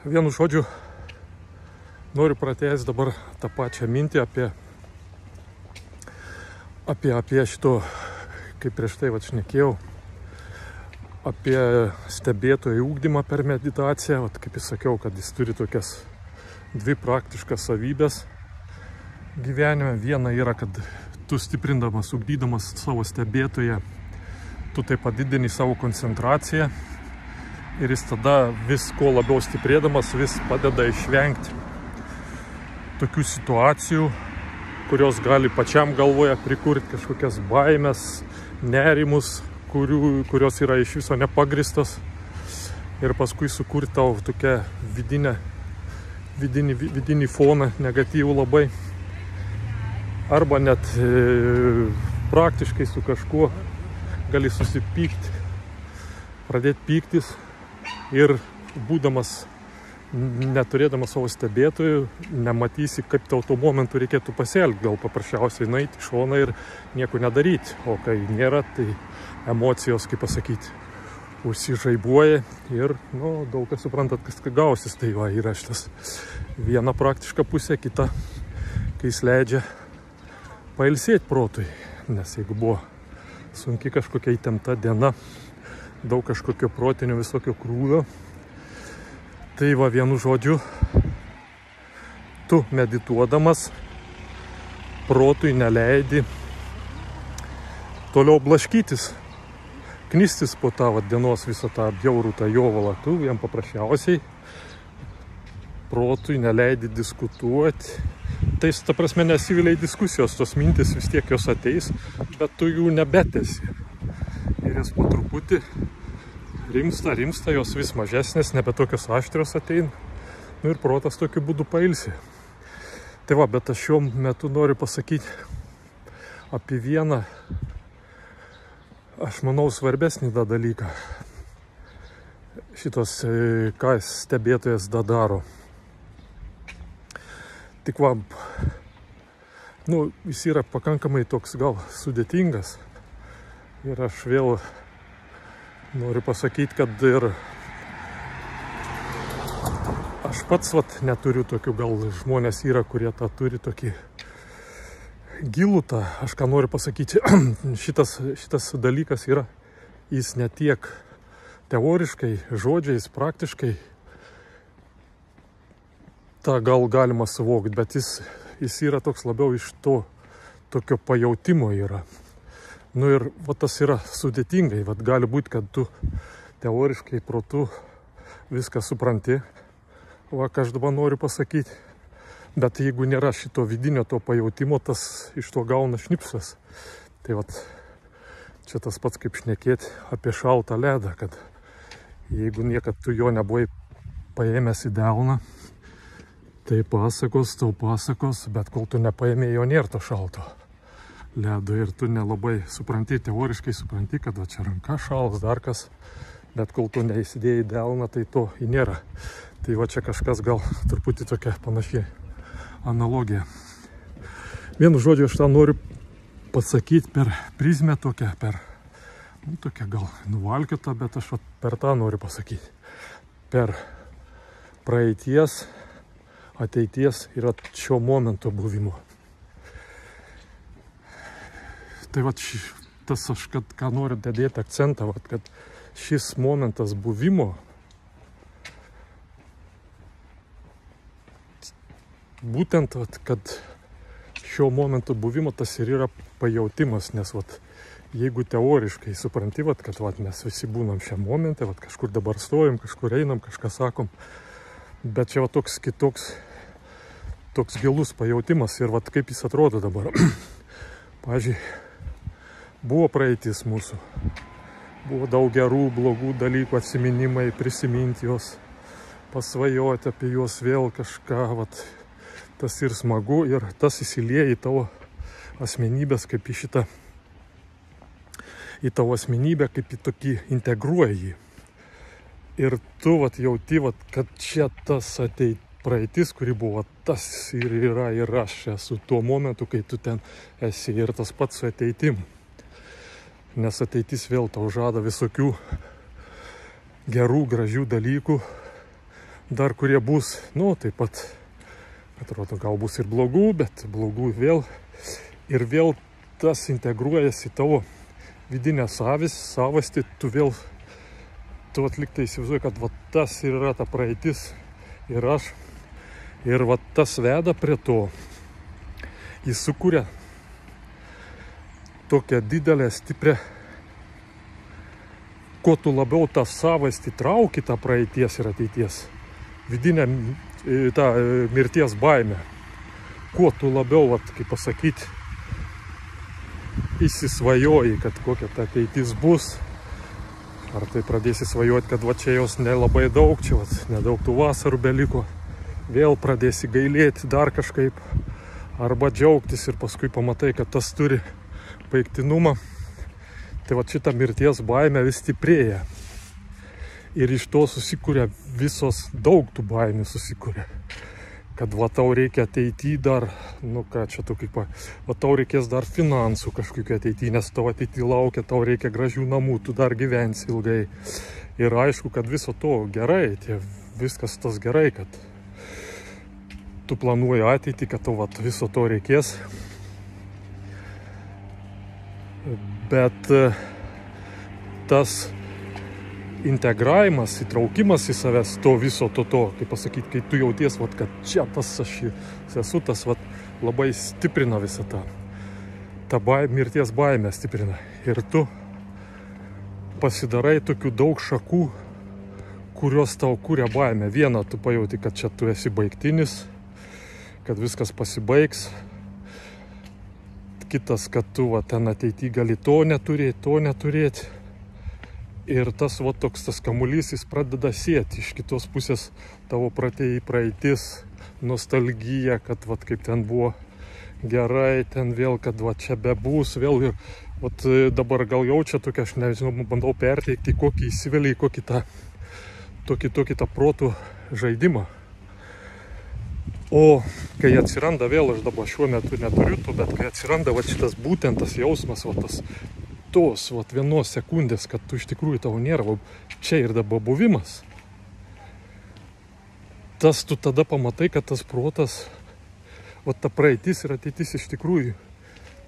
Vienu žodžiu, noriu pratęsti dabar tą pačią mintį apie šito, kaip prieš tai šnekėjau, apie stebėtojų ugdymą per meditaciją. Kaip jis sakiau, kad jis turi tokias dvi praktiškas savybės gyvenime. Viena yra, kad tu stiprindamas, ugdydamas savo stebėtoją, tu tai padidini savo koncentraciją ir jis tada vis kuo labiau stiprėdamas vis padeda išvengti tokių situacijų, kurios gali pačiam galvoje prikurti kažkokias baimės, nerimus, kurios yra iš viso nepagristos ir paskui sukurti tau tokią vidinį foną negatyvų labai. Arba net praktiškai su kažkuo gali susipykti, pradėti pyktis ir būdamas, neturėdamas savo stebėtojų, nematysi, kaip tau tuo momentu reikėtų pasielgti. Gal paprasčiausiai nueiti į šoną ir nieko nedaryti. O kai nėra, tai emocijos, kaip pasakyti, užsižaibuoja ir, daug kas suprantat, kas gausis. Tai yra šitas viena praktiška pusė, kita, kai jis leidžia pailsėti protui. Nes jeigu buvo sunki kažkokia įtempta diena, daug kažkokio protinio visokio krūvio, tai vienu žodžiu, tu medituodamas protui neleidi toliau blaškytis, knistis po tą dienos visą tą bjaurų tą jovalą. Tu jam paprasčiausiai protui neleidi diskutuoti. Tai, ta prasme, nesiviliai diskusijos, tos mintis vis tiek jos ateis, bet tu jų nebetesi. Ir jas po truputį rimsta, jos vis mažesnės, nebe tokios aštrios ateina. Ir protas tokiu būdu pailsi. Tai bet aš šiuo metu noriu pasakyti apie vieną, aš manau, svarbesnį dalyką. Šitos, ką stebėtojas daro. Tik jis yra pakankamai toks gal sudėtingas. Ir aš vėl noriu pasakyti, kad ir aš pats neturiu tokių, gal žmonės yra, kurie tą turi tokį gilų tą. Aš ką noriu pasakyti, šitas dalykas yra, jis ne tiek teoriškai, žodžiais, praktiškai, tą gal galima suvokti, bet jis yra toks labiau iš to tokio pajautimo yra. Ir tas yra sudėtingai. Gali būti, kad tu teoriškai protu viską supranti, ką aš dabar noriu pasakyti. Bet jeigu nėra šito vidinio to pajautimo, tas iš to gauna šnipsas. Tai čia tas pats kaip šnekėti apie šaltą ledą, kad jeigu niekad tu jo nebuvai paėmęs į delną, tai tau pasakos, bet kol tu nepaėmė, jo nėra to šalto ledo ir tu nelabai supranti, teoriškai supranti, kad čia ranka šalas, dar kas, bet kol tu neįsidėjai į delną, tai to nėra. Tai čia kažkas gal truputį tokia panašiai analogija. Vienu žodžiu, aš tą noriu pasakyti per prizmę tokią, tokią gal nuvalkiotą, bet aš per tą noriu pasakyti. Per praeities, ateities ir šio momento buvimo. Tai tas aš, ką noriu dėti akcentą, kad šis momentas buvimo, būtent, kad šio momento buvimo tas ir yra pajautimas, nes jeigu teoriškai supranti, kad mes visi būnam šiam momente, kažkur dabar stovim, kažkur einam, kažką sakom, bet čia toks kitoks, toks gilus pajautimas ir kaip jis atrodo dabar. Pavyzdžiui, buvo praeitis mūsų, buvo daug gerų, blogų dalykų, atsiminimai, prisiminti juos, pasvajoti apie juos vėl kažką, tas ir smagu ir tas įsilieja į tavo asmenybės, kaip į šitą, į tavo asmenybę, kaip į tokį integruoji. Ir tu jauti, kad čia tas praeitis, kuri buvo, tas ir yra, ir aš esu tuo momentu, kai tu ten esi, ir tas pats su ateitim. Nes ateitis vėl tau žada visokių gerų, gražių dalykų, dar kurie bus, nu, taip pat, atrodo, gal bus ir blogų, bet blogų vėl. Ir vėl tas integruojasi į tavo vidinę savastį, tu atliktai įsivaizduoji, kad va, tas ir yra ta praeitis ir aš. Ir va, tas veda prie to. Jis sukuria tokią didelę, stiprią, kuo tu labiau tą savastį trauki, tą praeities ir ateities, vidinę tą mirties baimę, kuo tu labiau, vat, kaip pasakyti, įsisvajoji, kad kokia ta ateitis bus, ar tai pradėsi svajoti, kad va čia jos nelabai daug, čia vat, nedaug tų vasarų beliko, vėl pradėsi gailėti dar kažkaip, arba džiaugtis ir paskui pamatai, kad tas turi baigtinumą. Tai va šita mirties baimė vis stiprėja. Ir iš to susikūrė visos, daug tų baimių susikūrė. Kad va tau reikia ateityje dar, nu ką čia tu kaip, va tau reikės dar finansų kažkokiu ateityje, nes tau ateityje laukia, tau reikia gražių namų, tu dar gyvensi ilgai. Ir aišku, kad viso to gerai, viskas tas gerai, kad tu planuoji ateitį, kad tau vat, viso to reikės. Bet tas integravimas, įtraukimas į savęs to viso to, kaip pasakyti, kai tu jauties, vat, kad čia tas aš esu, tas vat, labai stiprina visą tą mirties baimę stiprina. Ir tu pasidarai tokių daug šakų, kurios tau kūrė baimę. Viena, tu pajauti, kad čia tu esi baigtinis, kad viskas pasibaigs. Kitas, kad tu va, ten ateityje gali to neturėti. Ir tas va, toks tas kamuolys, jis pradeda sėti. Iš kitos pusės tavo praeitis, nostalgija, kad va, kaip ten buvo gerai, ten vėl, kad va, čia bebus, vėl ir va, dabar gal jaučia tokia, aš nežinau, bandau perteikti, kokį įsivelį, kokį tą protų žaidimą. O kai atsiranda vėl, aš dabar šiuo metu neturiu to, bet kai atsiranda va, šitas būtent tas jausmas, va, tos va, vienos sekundės, kad tu iš tikrųjų tavo nėra, va, čia ir dabar buvimas, tas tu tada pamatai, kad tas protas, va, ta praeitis ir ateitis iš tikrųjų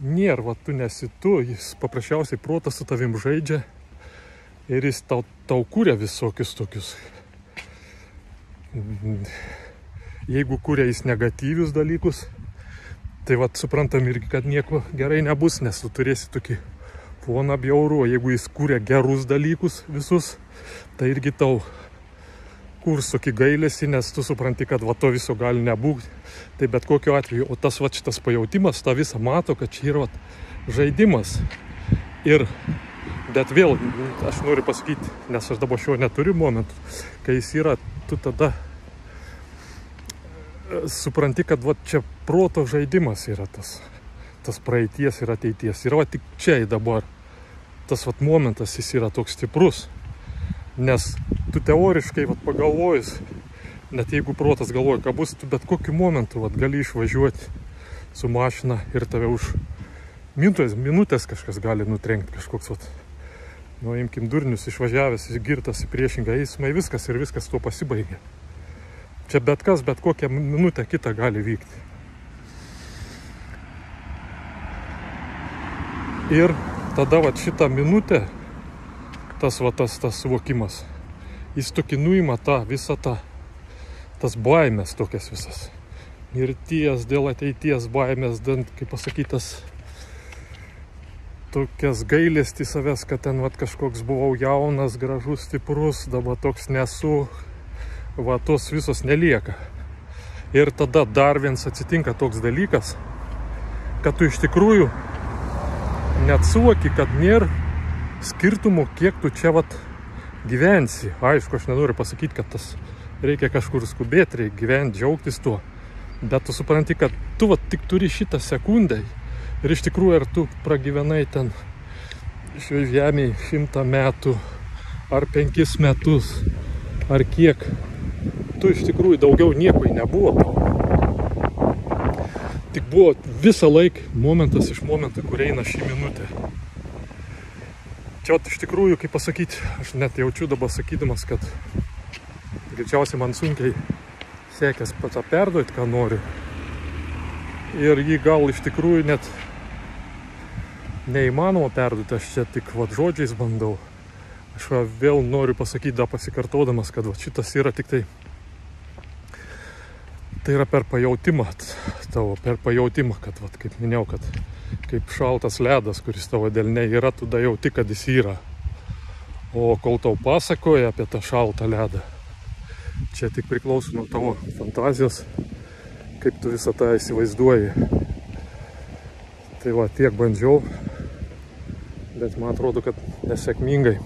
nėra, va, tu nesi tu, jis paprasčiausiai protas su tavim žaidžia ir jis tau kūrė visokius tokius. Jeigu kūrė jis negatyvius dalykus, tai vat suprantam irgi, kad nieko gerai nebus, nes tu turėsi tokį foną bjaurų. Jeigu jis kūrė gerus dalykus visus, tai irgi tau kurs tokį gailesį, nes tu supranti, kad va to viso gali nebūti. Tai bet kokiu atveju, o tas va šitas pajautimas, tą visą mato, kad čia yra vat, žaidimas. Bet vėl, aš noriu pasakyti, nes aš dabar šio neturiu momentų, kai jis yra, tu tada supranti, kad va, čia proto žaidimas yra tas praeities ir ateities. Ir va tik čia dabar tas va, momentas jis yra toks stiprus. Nes tu teoriškai va, pagalvojus, net jeigu protas galvoja, ką bus, tu bet kokiu momentu va, gali išvažiuoti su mašina ir tave už minutės kažkas gali nutrenkti, kažkoks, va, nu, imkim durnius išvažiavęs, girtas į priešingą eismą, viskas ir viskas tuo pasibaigia. Čia bet kas, bet kokią minutę kitą gali vykti. Ir tada va šitą minutę, tas suvokimas, jis tokį nuima visą tas baimės tokias visas. Mirties, dėl ateities baimės, kaip pasakytas, tokias gailestį savęs, kad ten va kažkoks buvau jaunas, gražus, stiprus, dabar toks nesu. Va, tos visos nelieka. Ir tada dar viens atsitinka toks dalykas, kad tu iš tikrųjų net suvoki, kad nėra skirtumų, kiek tu čia vat gyvensi. Aišku, aš nenoriu pasakyti, kad tas reikia kažkur skubėti, reikia gyventi, džiaugtis tuo. Bet tu supranti, kad tu vat tik turi šitą sekundę. Ir iš tikrųjų, ar tu pragyvenai ten šioj žemėj 100 metų, ar 5 metus, ar kiek. Tu iš tikrųjų daugiau nieko nebuvo tau. Tik buvo visą laiką momentas iš momento, kur eina šį minutę. Čia iš tikrųjų, kaip pasakyti, aš net jaučiu dabar sakydamas, kad greičiausiai man sunkiai sekės patą perduoti, ką noriu. Ir jį gal iš tikrųjų net neįmanoma perduoti, aš čia tik žodžiais bandau. Aš vėl noriu pasakyti, dar pasikartodamas, kad šitas yra tik tai yra per pajautimą tavo, per pajautimą, kad kaip minėjau, kad kaip šaltas ledas, kuris tavo delne yra, tu da jauti, kad jis yra. O kol tau pasakoja apie tą šaltą ledą, čia tik priklauso nuo tavo fantazijos, kaip tu visą tą įsivaizduoji. Tai tiek bandžiau, bet man atrodo, kad nesėkmingai.